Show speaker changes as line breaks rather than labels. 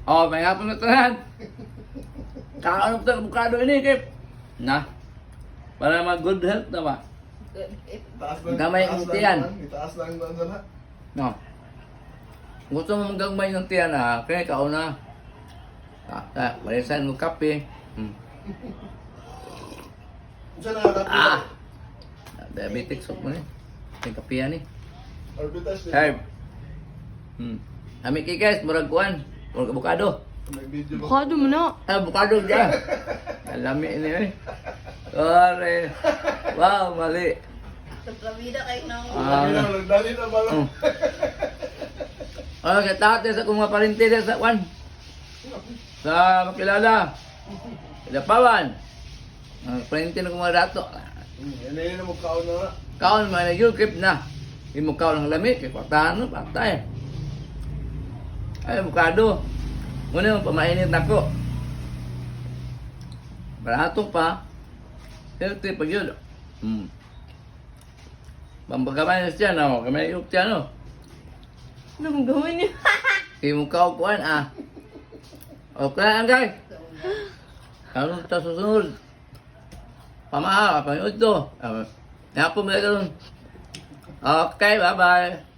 Oh, may hapon na tanan. Kaano ko bukado ini kip. Na. Para mag good health na ba? Gamay ang tiyan.
Itaas lang doon sa lahat.
No. Gusto mo magagmay ng tiyan ha, kaya kauna. Marisan mo kape.
Saan nakakapit?
Ah! Diabetic soup mo ni. May kape yan eh.
Arbitas din.
Herb. Kami kikes, murag kuhan. Murag abukado.
May video ba?
Bukado mo na.
Abukado dyan. Alami ini eh. Sorry. Wow, mali.
Pabida kayo ng...
Dali na ba lang?
Ano, sa tate sa kung mga parinti sa kwan. Sa makilala. Ilapawan. Parinti na kung mga dato.
Yan na mo kaon na.
Kaon mga nag-yukip na. Yung mukha ng lamig, kaya patahan no, patay. Ay, bukado. Muna yung pamainit na ko. Barato pa. Healthy pag yun. Pampagamay na siya, no? Kamay yung siya, no?
Ano mong gawin niya?
Yung mukha ko kuhan, ah. Okay, angay. Ano ta susunod? Pamaha, panood to. Napo mo na doon. Okay, bye-bye.